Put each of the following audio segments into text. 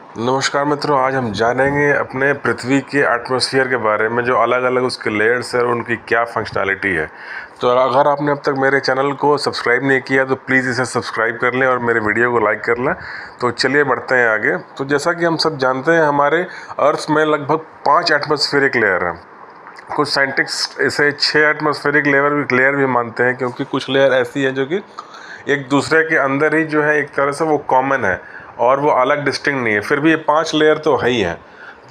नमस्कार मित्रों, आज हम जानेंगे अपने पृथ्वी के एटमॉस्फेयर के बारे में, जो अलग अलग उसके लेयर्स है और उनकी क्या फंक्शनैलिटी है। तो अगर आपने अब तक मेरे चैनल को सब्सक्राइब नहीं किया तो प्लीज़ इसे सब्सक्राइब कर लें और मेरे वीडियो को लाइक कर लें। तो चलिए बढ़ते हैं आगे। तो जैसा कि हम सब जानते हैं, हमारे अर्थ में लगभग 5 एटमॉस्फेरिक लेयर हैं। कुछ साइंटिस्ट इसे 6 एटमॉस्फेरिक लेयर भी मानते हैं, क्योंकि कुछ लेयर ऐसी है जो कि एक दूसरे के अंदर ही जो है एक तरह से वो कॉमन है और वो अलग डिस्टिंक्ट नहीं है। फिर भी ये 5 लेयर तो है ही हैं।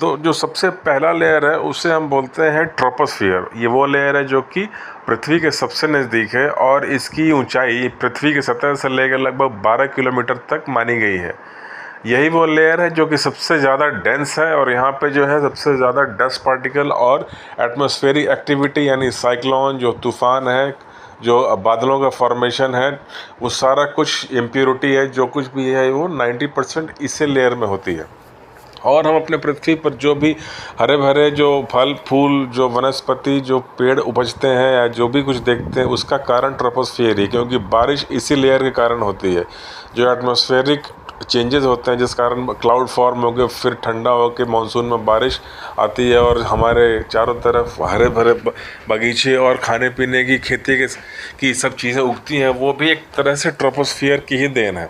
तो जो सबसे पहला लेयर है उसे हम बोलते हैं ट्रोपोस्फियर। ये वो लेयर है जो कि पृथ्वी के सबसे नज़दीक है और इसकी ऊंचाई पृथ्वी की सतह से लेकर लगभग 12 किलोमीटर तक मानी गई है। यही वो लेयर है जो कि सबसे ज़्यादा डेंस है और यहाँ पे जो है सबसे ज़्यादा डस्ट पार्टिकल और एटमॉस्फेरिक एक्टिविटी यानी साइक्लोन, जो तूफ़ान है, जो बादलों का फॉर्मेशन है, वो सारा कुछ इम्प्योरिटी है, जो कुछ भी है वो 90% इसी लेयर में होती है। और हम अपने पृथ्वी पर जो भी हरे भरे जो फल फूल, जो वनस्पति, जो पेड़ उपजते हैं या जो भी कुछ देखते हैं, उसका कारण ट्रोपोस्फियर ही, क्योंकि बारिश इसी लेयर के कारण होती है। जो एटमॉस्फेरिक चेंजेस होते हैं जिस कारण क्लाउड फॉर्म हो गए, फिर ठंडा हो के मानसून में बारिश आती है और हमारे चारों तरफ हरे भरे बगीचे और खाने पीने की खेती की सब चीज़ें उगती हैं, वो भी एक तरह से ट्रोपोस्फियर की ही देन है।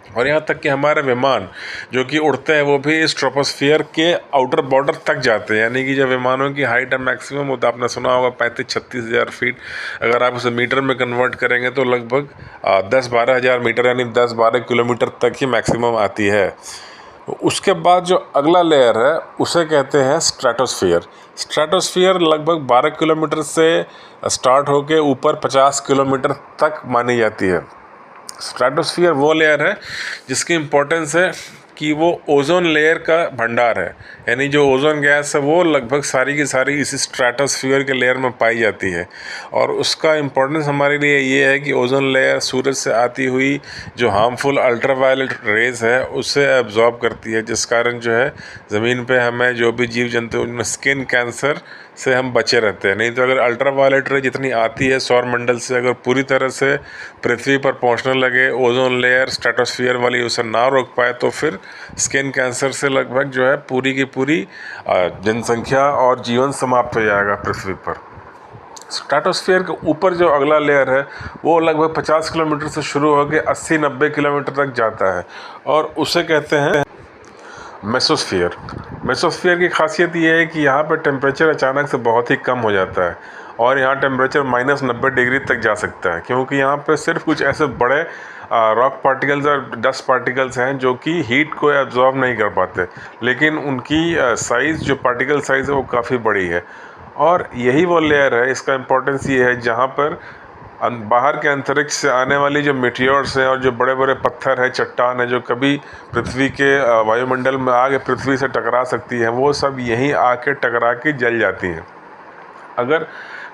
और यहाँ तक कि हमारे विमान जो कि उड़ते हैं वो भी इस ट्रोपोस्फियर के आउटर बॉर्डर तक जाते हैं। यानी कि जब विमानों की हाइट है मैक्सिमम, वो तो आपने सुना होगा 35-36 हज़ार फीट। अगर आप उसे मीटर में कन्वर्ट करेंगे तो लगभग 10-12 हज़ार मीटर यानी 10-12 किलोमीटर तक ही मैक्सिमम आती है। उसके बाद जो अगला लेयर है उसे कहते हैं स्ट्रेटोस्फियर। स्ट्रेटोस्फियर लगभग 12 किलोमीटर से स्टार्ट होकर ऊपर 50 किलोमीटर तक मानी जाती है। स्ट्रेटोस्फियर वो लेयर है जिसकी इम्पोर्टेंस है कि वो ओजोन लेयर का भंडार है। यानी जो ओजोन गैस है वो लगभग सारी की सारी इसी स्ट्रेटोस्फियर के लेयर में पाई जाती है। और उसका इम्पोर्टेंस हमारे लिए ये है कि ओजोन लेयर सूरज से आती हुई जो हार्मफुल अल्ट्रावायलेट रेज है उसे एब्जॉर्ब करती है, जिस कारण जो है ज़मीन पे हमें जो भी जीव जंतु उनमें स्किन कैंसर से हम बचे रहते हैं। नहीं तो अगर अल्ट्रावायलेट रे जितनी आती है सौर मंडल से, अगर पूरी तरह से पृथ्वी पर पहुंचने लगे, ओजोन लेयर स्ट्रेटोस्फियर वाली उसे ना रोक पाए, तो फिर स्किन कैंसर से लगभग जो है पूरी की पूरी जनसंख्या और जीवन समाप्त हो जाएगा पृथ्वी पर। स्ट्रेटोस्फियर के ऊपर जो अगला लेयर है वो लगभग 50 किलोमीटर से शुरू होकर 80-90 किलोमीटर तक जाता है और उसे कहते हैं मेसोस्फियर। मेसोस्फियर की खासियत ये है कि यहाँ पर टेम्परेचर अचानक से बहुत ही कम हो जाता है और यहाँ टेम्परेचर -90 डिग्री तक जा सकता है, क्योंकि यहाँ पे सिर्फ कुछ ऐसे बड़े रॉक पार्टिकल्स और डस्ट पार्टिकल्स हैं जो कि हीट को एब्जॉर्ब नहीं कर पाते, लेकिन उनकी साइज़, जो पार्टिकल साइज़ है वो काफ़ी बड़ी है। और यही वो लेयर है, इसका इम्पोर्टेंस ये है जहाँ पर बाहर के अंतरिक्ष से आने वाली जो मीटियोर्स हैं और जो बड़े बड़े पत्थर है, चट्टान है, जो कभी पृथ्वी के वायुमंडल में आके पृथ्वी से टकरा सकती हैं, वो सब यहीं आके टकरा के जल जाती हैं। अगर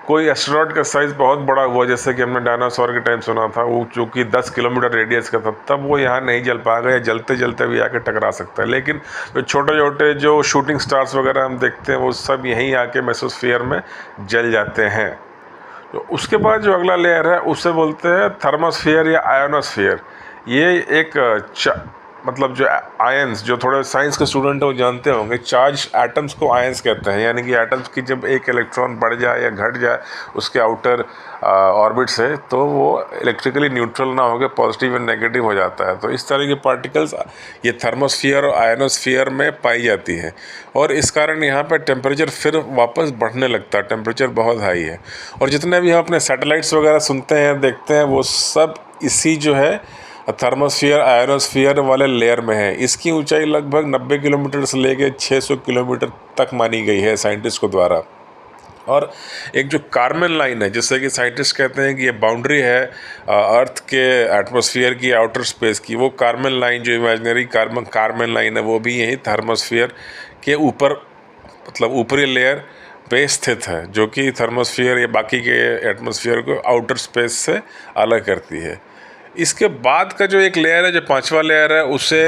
कोई एस्टेरॉयड का साइज़ बहुत बड़ा हुआ, जैसे कि हमने डायनासोर के टाइम सुना था, वो जो कि 10 किलोमीटर रेडियस का था, तब वो यहाँ नहीं जल पाएगा या जलते जलते भी आके टकरा सकता है। लेकिन जो छोटे छोटे जो शूटिंग स्टार्स वगैरह हम देखते हैं वो सब यहीं आके मेसोस्फियर में जल जाते हैं। तो उसके बाद जो अगला लेयर है उसे बोलते हैं थर्मोस्फियर या आयोनोस्फियर। ये एक मतलब जो आयंस, जो थोड़े साइंस के स्टूडेंट हैं वो जानते होंगे, चार्ज एटम्स को आयंस कहते हैं। यानी कि एटम्स की जब एक इलेक्ट्रॉन बढ़ जाए या घट जाए उसके आउटर ऑर्बिट से, तो वो इलेक्ट्रिकली न्यूट्रल ना होकर पॉजिटिव एंड नेगेटिव हो जाता है। तो इस तरह की पार्टिकल्स ये थर्मोस्फियर और आयनोस्फियर में पाई जाती है और इस कारण यहाँ पर टेम्परेचर फिर वापस बढ़ने लगता है। टेम्परेचर बहुत हाई है और जितने भी हम अपने सैटेलाइट्स वगैरह सुनते हैं, देखते हैं, वो सब इसी जो है थर्मोस्फियर आयनोस्फियर वाले लेयर में है। इसकी ऊंचाई लगभग 90 किलोमीटर से लेकर 600 किलोमीटर तक मानी गई है साइंटिस्टों द्वारा। और एक जो कार्मेन लाइन है, जिससे कि साइंटिस्ट कहते हैं कि ये बाउंड्री है अर्थ के एटमॉस्फेयर की, आउटर स्पेस की, वो कार्मेन लाइन, जो इमेजिनरी कार्मेन लाइन है, वो भी यही थर्मोस्फियर के ऊपर, मतलब ऊपरी लेयर पे स्थित है, जो कि थर्मोस्फियर या बाकी के एटमॉस्फेयर को आउटर स्पेस से अलग करती है। इसके बाद का जो एक लेयर है, जो 5वां लेयर है, उसे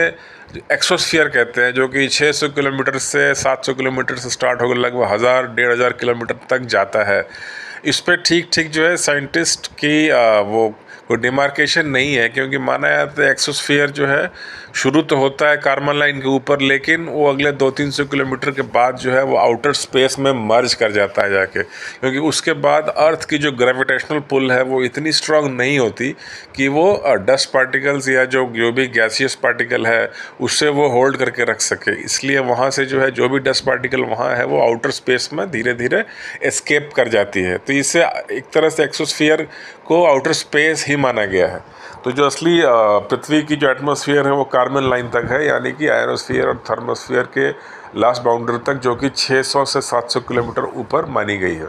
एक्सोस्फियर कहते हैं, जो कि 600 किलोमीटर से 700 किलोमीटर से स्टार्ट होकर लगभग 1000-1500 किलोमीटर तक जाता है। इस पे ठीक ठीक जो है साइंटिस्ट की वो डिमार्केशन नहीं है, क्योंकि माना जाता है एक्सोस्फीयर जो है शुरू तो होता है कार्बन लाइन के ऊपर, लेकिन वो अगले 200-300 किलोमीटर के बाद जो है वो आउटर स्पेस में मर्ज कर जाता है जाके, क्योंकि उसके बाद अर्थ की जो ग्रेविटेशनल पुल है वो इतनी स्ट्रांग नहीं होती कि वो डस्ट पार्टिकल्स या जो भी गैसियस पार्टिकल है उससे वो होल्ड करके रख सके। इसलिए वहाँ से जो है जो भी डस्ट पार्टिकल वहाँ है वो आउटर स्पेस में धीरे धीरे एस्केप कर जाती है। तो इससे एक तरह से एक्सोस्फीयर को आउटर स्पेस ही माना गया है। तो जो असली पृथ्वी की जो एटमॉस्फेयर है वो कार्बन लाइन तक है, यानी कि आयनोस्फीयर और थर्मोस्फीयर के लास्ट बाउंड्री तक, जो कि 600 से 700 किलोमीटर ऊपर मानी गई है।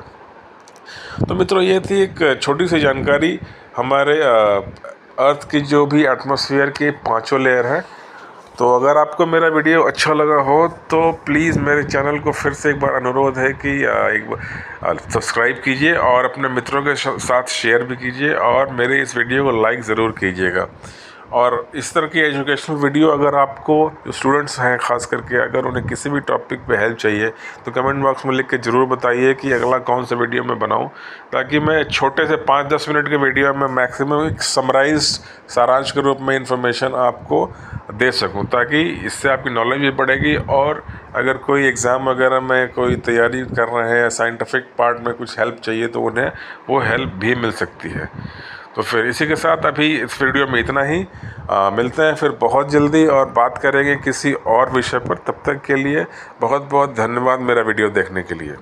तो मित्रों, ये थी एक छोटी सी जानकारी हमारे अर्थ की जो भी एटमॉस्फेयर के 5 लेयर है। तो अगर आपको मेरा वीडियो अच्छा लगा हो तो प्लीज़ मेरे चैनल को फिर से एक बार अनुरोध है कि एक बार सब्सक्राइब कीजिए और अपने मित्रों के साथ शेयर भी कीजिए, और मेरे इस वीडियो को लाइक ज़रूर कीजिएगा। और इस तरह की एजुकेशनल वीडियो अगर आपको, जो स्टूडेंट्स हैं ख़ास करके, अगर उन्हें किसी भी टॉपिक पे हेल्प चाहिए तो कमेंट बॉक्स में लिख के ज़रूर बताइए कि अगला कौन सा वीडियो मैं बनाऊं, ताकि मैं छोटे से 5-10 मिनट के वीडियो में मैक्सिमम एक समराइज्ड सारांश के रूप में इंफॉर्मेशन आपको दे सकूं, ताकि इससे आपकी नॉलेज भी बढ़ेगी। और अगर कोई एग्ज़ाम वगैरह में कोई तैयारी कर रहे हैं या साइंटिफिक पार्ट में कुछ हेल्प चाहिए तो उन्हें वो हेल्प भी मिल सकती है। तो फिर इसी के साथ अभी इस वीडियो में इतना ही। मिलते हैं फिर बहुत जल्दी और बात करेंगे किसी और विषय पर। तब तक के लिए बहुत बहुत धन्यवाद मेरा वीडियो देखने के लिए।